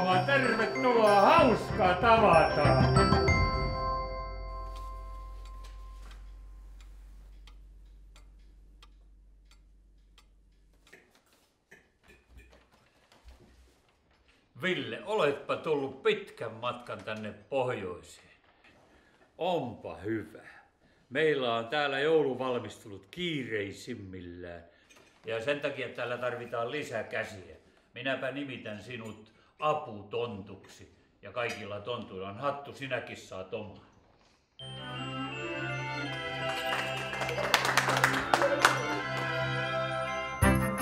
Tervetuloa, tervetuloa. Hauskaa tavata. Ville, oletpa tullut pitkän matkan tänne pohjoiseen. Onpa hyvä. Meillä on täällä jouluvalmistelut kiireisimmillään. Ja sen takia täällä tarvitaan lisäkäsiä. Minäpä nimitän sinut aputontuksi. Ja kaikilla tontuilla on hattu, sinäkin saat oman.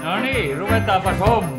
No niin, ruvetaanpas hommaan.